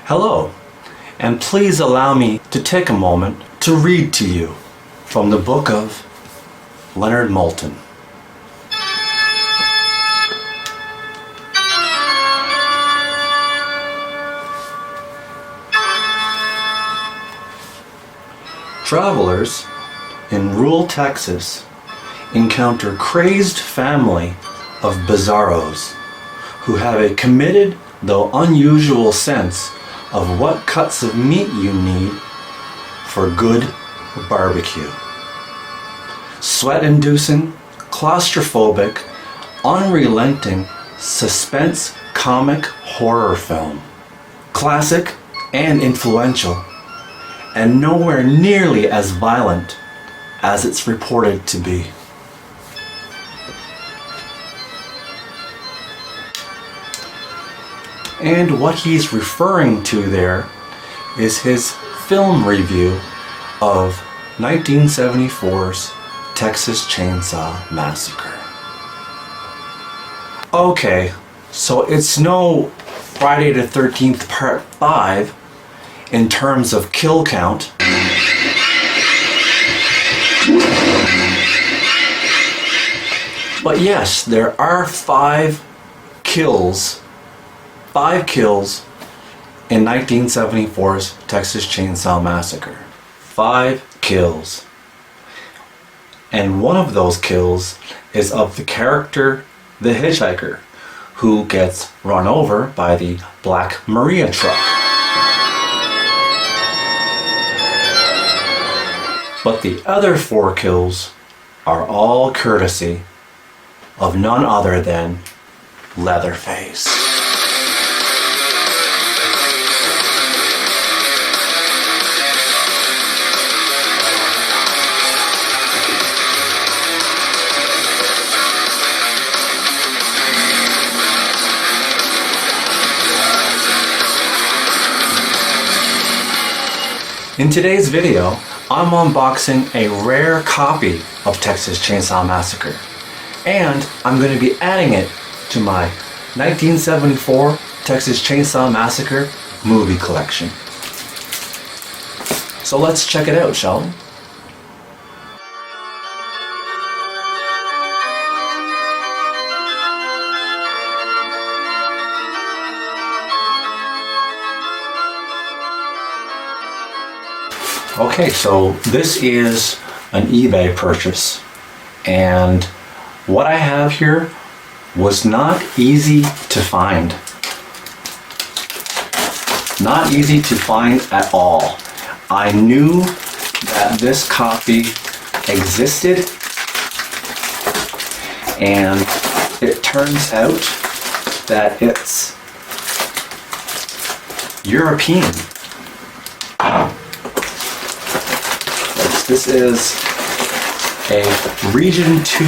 Hello, and please allow me to take a moment to read to you from the book of Leonard Maltin. Travelers in rural Texas encounter crazed family of bizarros who have a committed though unusual sense of what cuts of meat you need for good barbecue. Sweat-inducing, claustrophobic, unrelenting, suspense comic horror film. Classic and influential, and nowhere nearly as violent as it's reported to be. And what he's referring to there is his film review of 1974's Texas Chainsaw Massacre. Okay, so it's no Friday the 13th Part 5 in terms of kill count. But yes, there are 5 kills in 1974's Texas Chainsaw Massacre. 5 kills. And one of those kills is of the character, the hitchhiker, who gets run over by the Black Maria truck. But the other 4 kills are all courtesy of none other than Leatherface. In today's video, I'm unboxing a rare copy of Texas Chainsaw Massacre, and I'm going to be adding it to my 1974 Texas Chainsaw Massacre movie collection. So let's check it out, shall we? Okay, so this is an eBay purchase, and what I have here was not easy to find. Not easy to find at all. I knew that this copy existed, and it turns out that it's European. This is a Region 2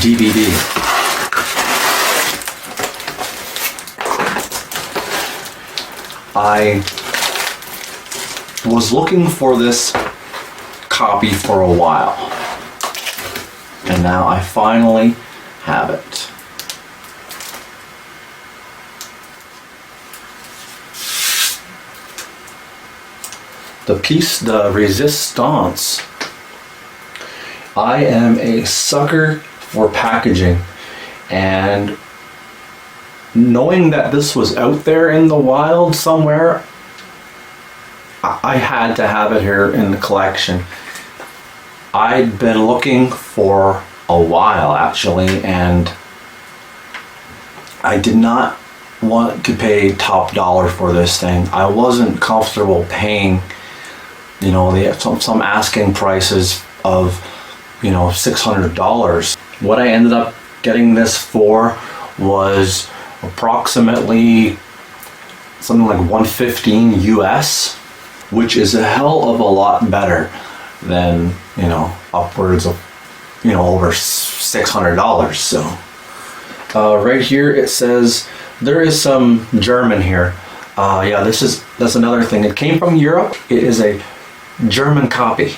DVD. I was looking for this copy for a while, and now I finally have it. The piece de resistance. I am a sucker for packaging, and knowing that this was out there in the wild somewhere, I had to have it here in the collection. I'd been looking for a while actually, and I did not want to pay top dollar for this thing. I wasn't comfortable paying, you know, some asking prices of, you know, $600. What I ended up getting this for was approximately something like $115 US, which is a hell of a lot better than, you know, upwards of, you know, over $600. So right here it says there is some German here. Yeah, that's another thing. It came from Europe. It is a German copy,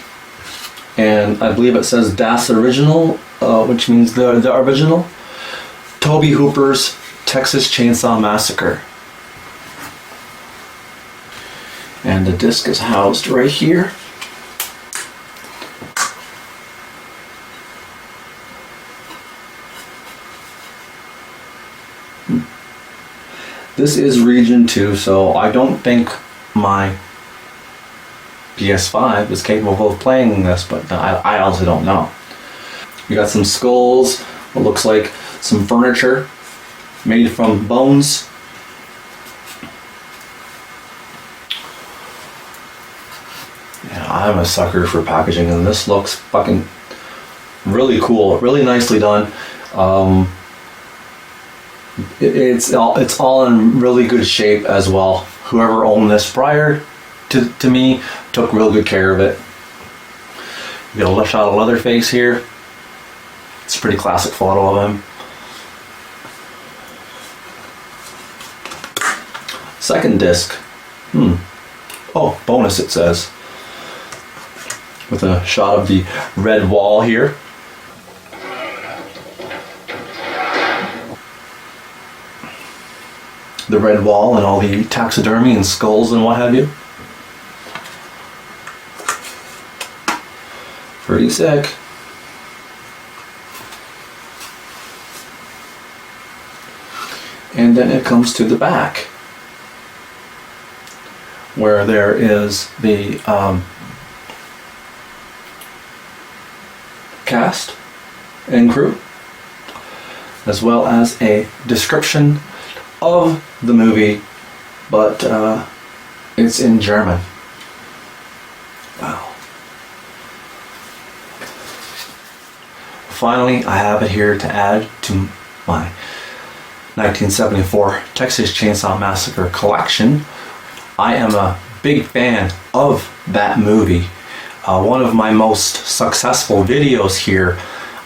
and I believe it says Das Original, which means the original. Toby Hooper's Texas Chainsaw Massacre. And the disc is housed right here. This is region 2, so I don't think my PS5 is capable of playing this, but I also don't know. We got some skulls, what looks like some furniture made from bones. Yeah, I'm a sucker for packaging, and this looks fucking really cool, really nicely done. It's all in really good shape as well. Whoever owned this prior to me took real good care of it. You got a shot of Leatherface here. It's a pretty classic photo of him. Second disc. Oh, bonus it says. With a shot of the red wall here. The red wall and all the taxidermy and skulls and what have you. Pretty sick. And then it comes to the back, where there is the cast and crew, as well as a description of the movie, but it's in German. Wow. Finally, I have it here to add to my 1974 Texas Chainsaw Massacre collection. I am a big fan of that movie. One of my most successful videos here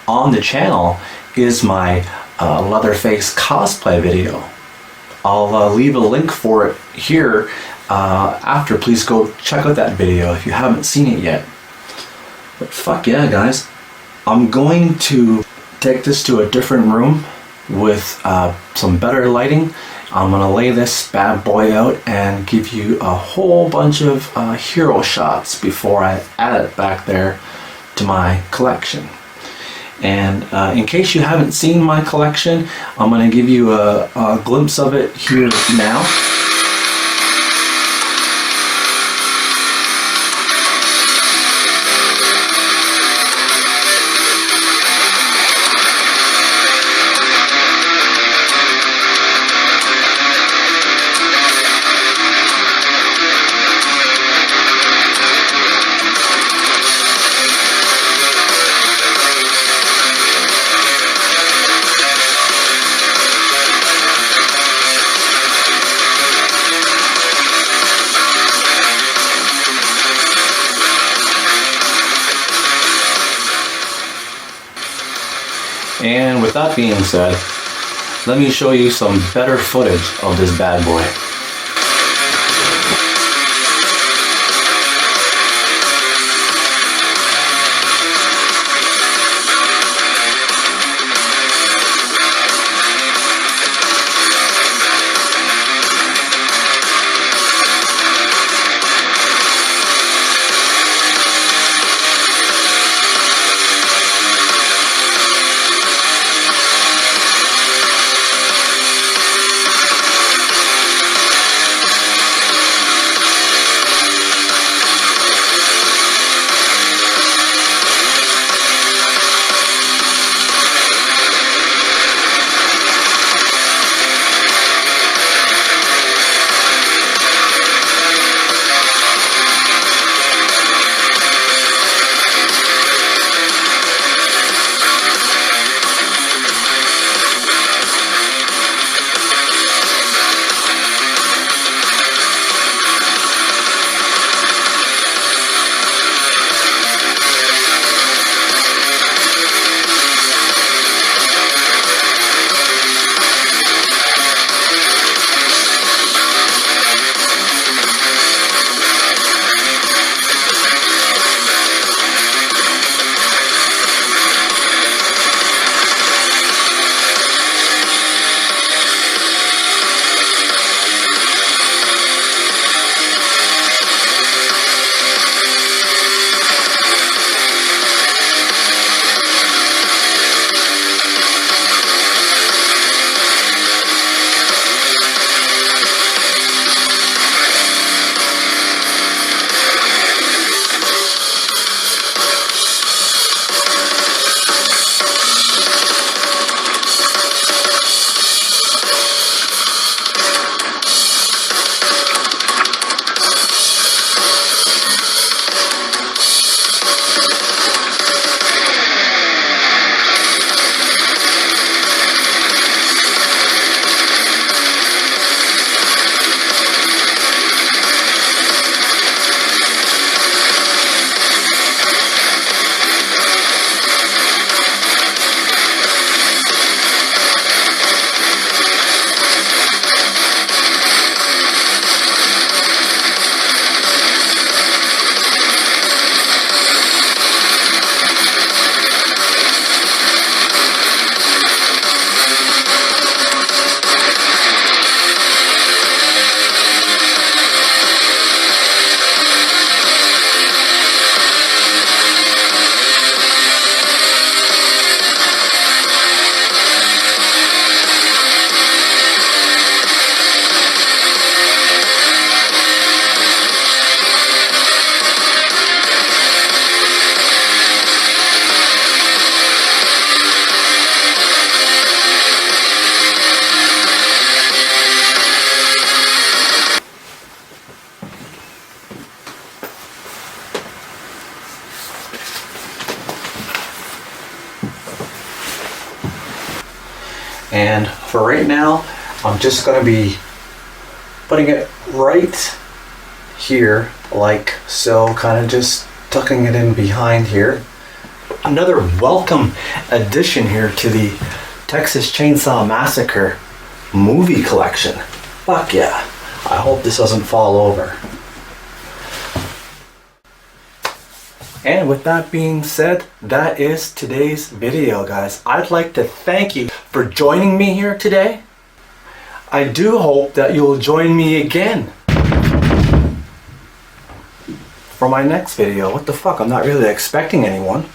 on the channel is my Leatherface cosplay video. I'll leave a link for it here after. Please go check out that video if you haven't seen it yet. But fuck yeah, guys. I'm going to take this to a different room with some better lighting. I'm going to lay this bad boy out and give you a whole bunch of hero shots before I add it back there to my collection. And in case you haven't seen my collection, I'm going to give you a glimpse of it here now. And with that being said, let me show you some better footage of this bad boy. And for right now, I'm just gonna be putting it right here, like so, kind of just tucking it in behind here. Another welcome addition here to the Texas Chainsaw Massacre movie collection. Fuck yeah. I hope this doesn't fall over. And with that being said, that is today's video, guys. I'd like to thank you for joining me here today. I do hope that you'll join me again for my next video. What the fuck? I'm not really expecting anyone.